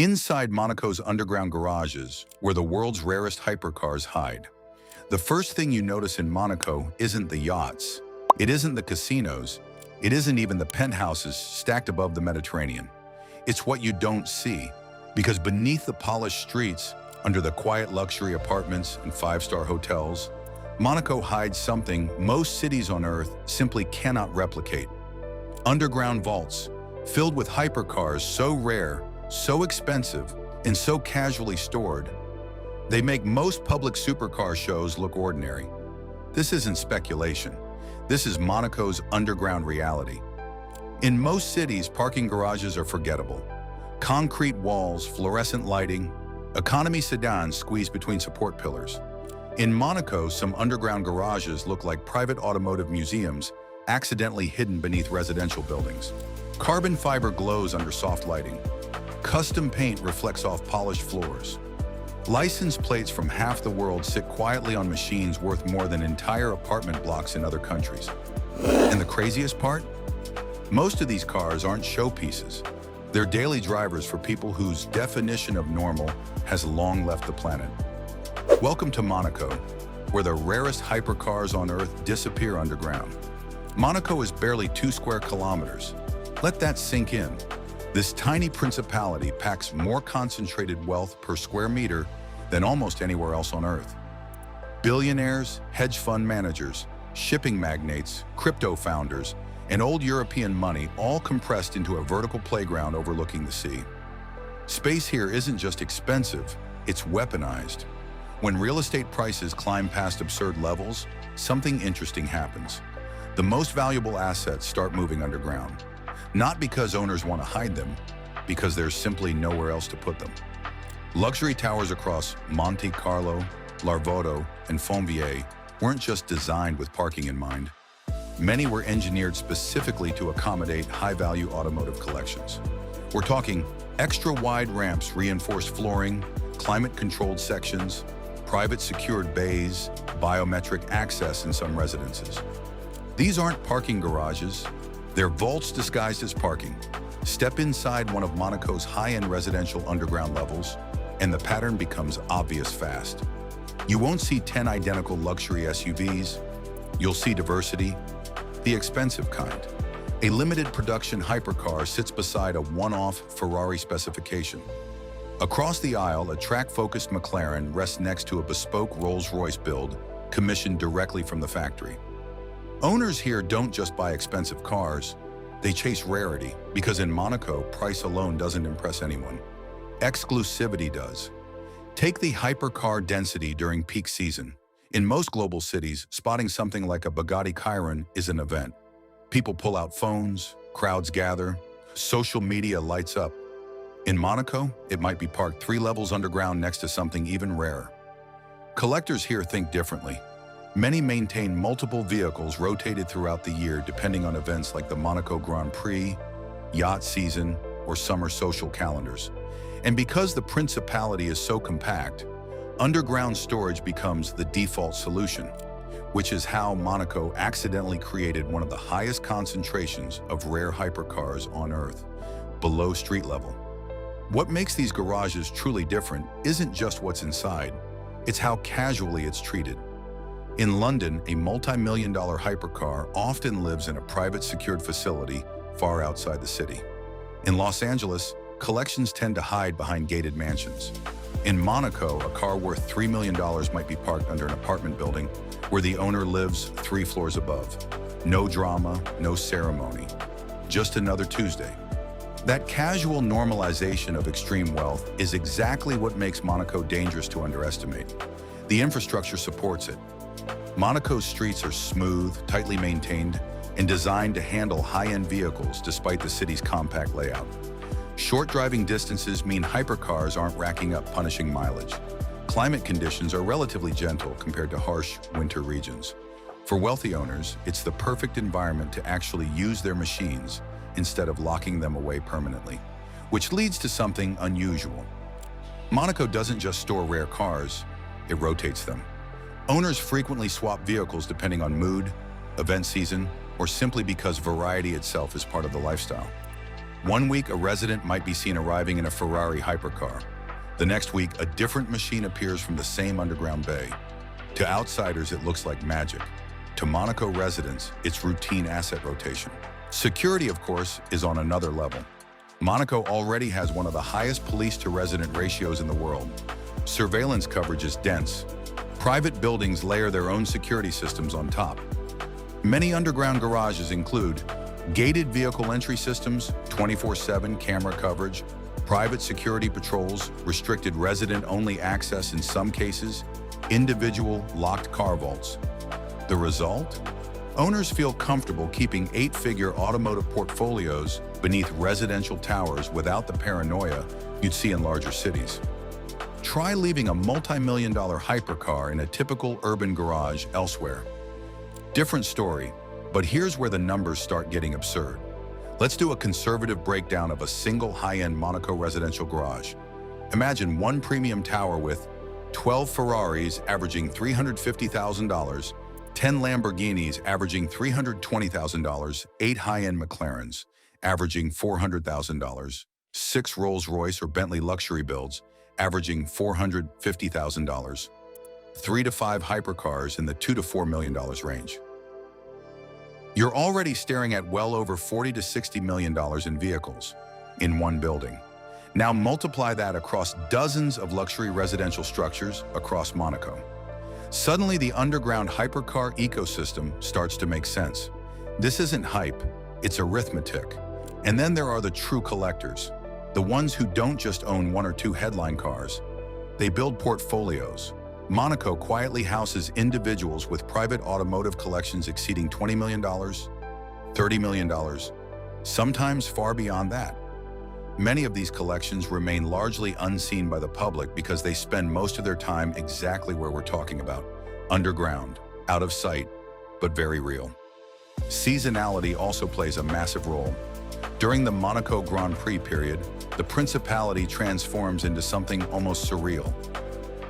Inside Monaco's underground garages, where the world's rarest hypercars hide. The first thing you notice in Monaco isn't the yachts, it isn't the casinos, it isn't even the penthouses stacked above the Mediterranean. It's what you don't see, because beneath the polished streets, under the quiet luxury apartments and five-star hotels, Monaco hides something most cities on Earth simply cannot replicate. Underground vaults, filled with hypercars so rare, so expensive, and so casually stored, they make most public supercar shows look ordinary. This isn't speculation. This is Monaco's underground reality. In most cities, parking garages are forgettable. Concrete walls, fluorescent lighting, economy sedans squeezed between support pillars. In Monaco, some underground garages look like private automotive museums accidentally hidden beneath residential buildings. Carbon fiber glows under soft lighting. Custom paint reflects off polished floors. License plates from half the world sit quietly on machines worth more than entire apartment blocks in other countries. And the craziest part? Most of these cars aren't showpieces. They're daily drivers for people whose definition of normal has long left the planet. Welcome to Monaco, where the rarest hypercars on Earth disappear underground. Monaco is barely 2 square kilometers. Let that sink in. This tiny principality packs more concentrated wealth per square meter than almost anywhere else on Earth. Billionaires, hedge fund managers, shipping magnates, crypto founders, and old European money all compressed into a vertical playground overlooking the sea. Space here isn't just expensive, it's weaponized. When real estate prices climb past absurd levels, something interesting happens. The most valuable assets start moving underground. Not because owners want to hide them, because there's simply nowhere else to put them. Luxury towers across Monte Carlo, Larvotto, and Fontvieille weren't just designed with parking in mind. Many were engineered specifically to accommodate high-value automotive collections. We're talking extra-wide ramps, reinforced flooring, climate-controlled sections, private secured bays, biometric access in some residences. These aren't parking garages. They're vaults disguised as parking. Step inside one of Monaco's high-end residential underground levels, and the pattern becomes obvious fast. You won't see 10 identical luxury SUVs. You'll see diversity, the expensive kind. A limited production hypercar sits beside a one-off Ferrari specification. Across the aisle, a track-focused McLaren rests next to a bespoke Rolls-Royce build commissioned directly from the factory. Owners here don't just buy expensive cars, they chase rarity, because in Monaco, price alone doesn't impress anyone. Exclusivity does. Take the hypercar density during peak season. In most global cities, spotting something like a Bugatti Chiron is an event. People pull out phones, crowds gather, social media lights up. In Monaco, it might be parked 3 levels underground next to something even rarer. Collectors here think differently. Many maintain multiple vehicles rotated throughout the year depending on events like the Monaco Grand Prix, yacht season, or summer social calendars. And because the principality is so compact, underground storage becomes the default solution, which is how Monaco accidentally created one of the highest concentrations of rare hypercars on Earth, below street level. What makes these garages truly different isn't just what's inside, it's how casually it's treated. In London, a multi-million-dollar hypercar often lives in a private secured facility far outside the city. In Los Angeles, collections tend to hide behind gated mansions. In Monaco, a car worth $3 million might be parked under an apartment building where the owner lives 3 floors above. No drama, no ceremony. Just another Tuesday. That casual normalization of extreme wealth is exactly what makes Monaco dangerous to underestimate. The infrastructure supports it. Monaco's streets are smooth, tightly maintained, and designed to handle high-end vehicles despite the city's compact layout. Short driving distances mean hypercars aren't racking up punishing mileage. Climate conditions are relatively gentle compared to harsh winter regions. For wealthy owners, it's the perfect environment to actually use their machines instead of locking them away permanently, which leads to something unusual. Monaco doesn't just store rare cars, it rotates them. Owners frequently swap vehicles depending on mood, event season, or simply because variety itself is part of the lifestyle. One week, a resident might be seen arriving in a Ferrari hypercar. The next week, a different machine appears from the same underground bay. To outsiders, it looks like magic. To Monaco residents, it's routine asset rotation. Security, of course, is on another level. Monaco already has one of the highest police-to-resident ratios in the world. Surveillance coverage is dense. Private buildings layer their own security systems on top. Many underground garages include gated vehicle entry systems, 24/7 camera coverage, private security patrols, restricted resident-only access in some cases, individual locked car vaults. The result? Owners feel comfortable keeping 8-figure automotive portfolios beneath residential towers without the paranoia you'd see in larger cities. Try leaving a multi-million-dollar hypercar in a typical urban garage elsewhere. Different story, but here's where the numbers start getting absurd. Let's do a conservative breakdown of a single high-end Monaco residential garage. Imagine one premium tower with 12 Ferraris averaging $350,000, 10 Lamborghinis averaging $320,000, 8 high-end McLarens averaging $400,000, 6 Rolls-Royce or Bentley luxury builds averaging $450,000, 3 to 5 hypercars in the $2 to $4 million range. You're already staring at well over $40 to $60 million in vehicles in one building. Now multiply that across dozens of luxury residential structures across Monaco. Suddenly, the underground hypercar ecosystem starts to make sense. This isn't hype, it's arithmetic. And then there are the true collectors, the ones who don't just own 1 or 2 headline cars. They build portfolios. Monaco quietly houses individuals with private automotive collections exceeding $20 million, $30 million, sometimes far beyond that. Many of these collections remain largely unseen by the public because they spend most of their time exactly where we're talking about, underground, out of sight, but very real. Seasonality also plays a massive role. During the Monaco Grand Prix period, the principality transforms into something almost surreal.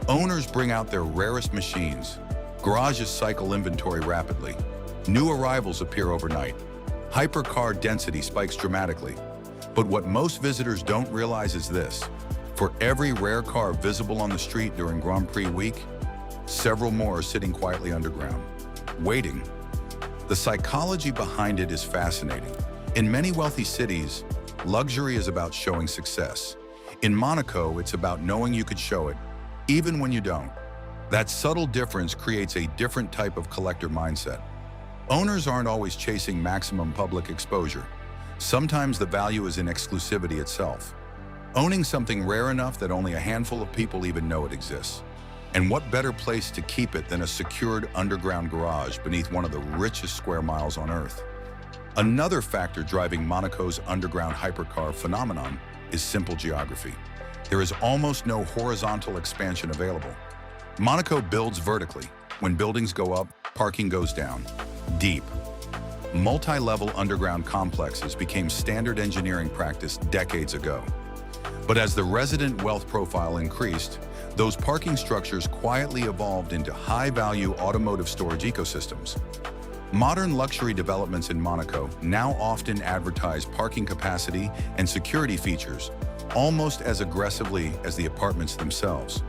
Owners bring out their rarest machines. Garages cycle inventory rapidly. New arrivals appear overnight. Hypercar density spikes dramatically. But what most visitors don't realize is this: for every rare car visible on the street during Grand Prix week, several more are sitting quietly underground, waiting. The psychology behind it is fascinating. In many wealthy cities, luxury is about showing success. In Monaco, it's about knowing you could show it, even when you don't. That subtle difference creates a different type of collector mindset. Owners aren't always chasing maximum public exposure. Sometimes the value is in exclusivity itself. Owning something rare enough that only a handful of people even know it exists. And what better place to keep it than a secured underground garage beneath one of the richest square miles on Earth? Another factor driving Monaco's underground hypercar phenomenon is simple geography. There is almost no horizontal expansion available. Monaco builds vertically. When buildings go up, parking goes down. Deep. Multi-level underground complexes became standard engineering practice decades ago. But as the resident wealth profile increased, those parking structures quietly evolved into high-value automotive storage ecosystems. Modern luxury developments in Monaco now often advertise parking capacity and security features almost as aggressively as the apartments themselves.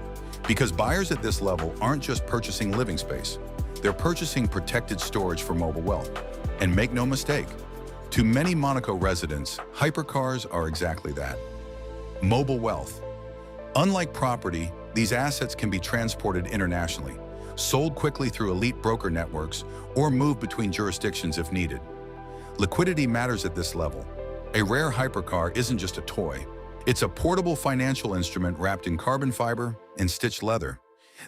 Because buyers at this level aren't just purchasing living space, they're purchasing protected storage for mobile wealth. And make no mistake, to many Monaco residents, hypercars are exactly that. Mobile wealth. Unlike property, these assets can be transported internationally, sold quickly through elite broker networks, or moved between jurisdictions if needed. Liquidity matters at this level. A rare hypercar isn't just a toy. It's a portable financial instrument wrapped in carbon fiber and stitched leather.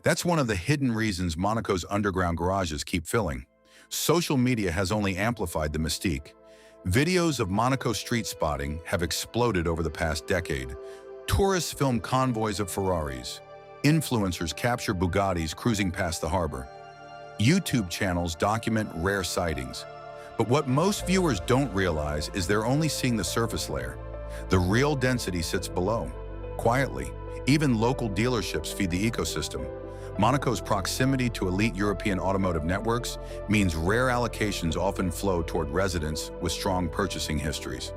That's one of the hidden reasons Monaco's underground garages keep filling. Social media has only amplified the mystique. Videos of Monaco street spotting have exploded over the past decade. Tourists film convoys of Ferraris. Influencers capture Bugattis cruising past the harbor. YouTube channels document rare sightings. But what most viewers don't realize is they're only seeing the surface layer. The real density sits below, quietly. Even local dealerships feed the ecosystem. Monaco's proximity to elite European automotive networks means rare allocations often flow toward residents with strong purchasing histories.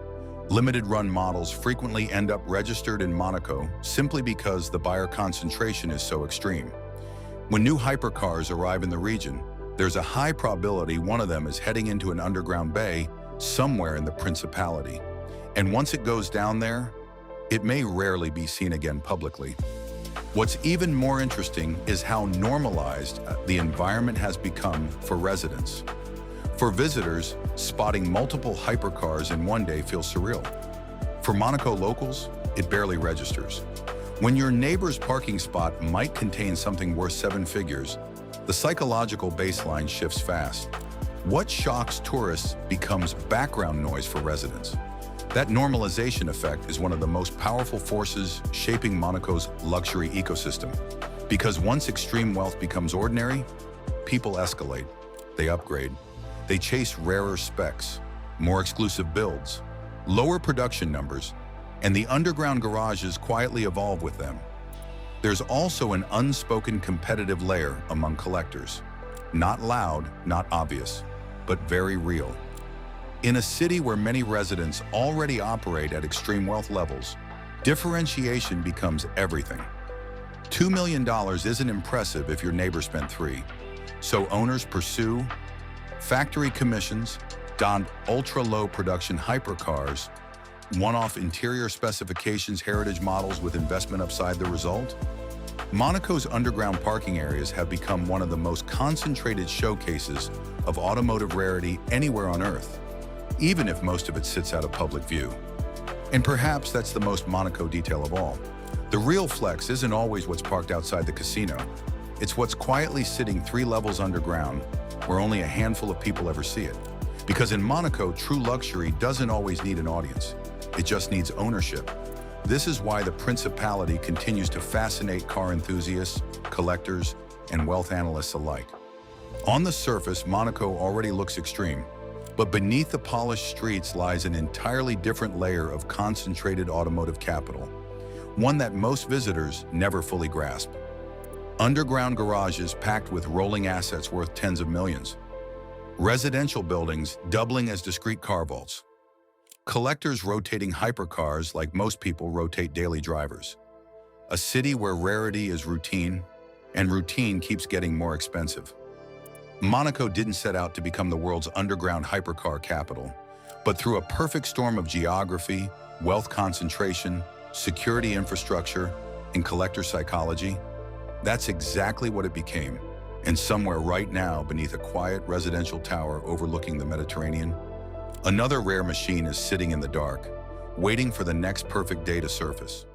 Limited-run models frequently end up registered in Monaco simply because the buyer concentration is so extreme. When new hypercars arrive in the region, there's a high probability one of them is heading into an underground bay somewhere in the Principality. And once it goes down there, it may rarely be seen again publicly. What's even more interesting is how normalized the environment has become for residents. For visitors, spotting multiple hypercars in one day feels surreal. For Monaco locals, it barely registers. When your neighbor's parking spot might contain something worth 7 figures, the psychological baseline shifts fast. What shocks tourists becomes background noise for residents. That normalization effect is one of the most powerful forces shaping Monaco's luxury ecosystem. Because once extreme wealth becomes ordinary, people escalate, they upgrade. They chase rarer specs, more exclusive builds, lower production numbers, and the underground garages quietly evolve with them. There's also an unspoken competitive layer among collectors. Not loud, not obvious, but very real. In a city where many residents already operate at extreme wealth levels, differentiation becomes everything. $2 million isn't impressive if your neighbor spent $3 million. So owners pursue factory commissions, donned ultra-low production hypercars, one-off interior specifications, heritage models with investment upside the result. Monaco's underground parking areas have become one of the most concentrated showcases of automotive rarity anywhere on Earth, even if most of it sits out of public view. And perhaps that's the most Monaco detail of all. The real flex isn't always what's parked outside the casino. It's what's quietly sitting 3 levels underground, where only a handful of people ever see it. Because in Monaco, true luxury doesn't always need an audience. It just needs ownership. This is why the Principality continues to fascinate car enthusiasts, collectors, and wealth analysts alike. On the surface, Monaco already looks extreme, but beneath the polished streets lies an entirely different layer of concentrated automotive capital, one that most visitors never fully grasp. Underground garages packed with rolling assets worth tens of millions. Residential buildings doubling as discrete car vaults. Collectors rotating hypercars like most people rotate daily drivers. A city where rarity is routine, and routine keeps getting more expensive. Monaco didn't set out to become the world's underground hypercar capital, but through a perfect storm of geography, wealth concentration, security infrastructure, and collector psychology, that's exactly what it became. And somewhere right now, beneath a quiet residential tower overlooking the Mediterranean, another rare machine is sitting in the dark, waiting for the next perfect day to surface.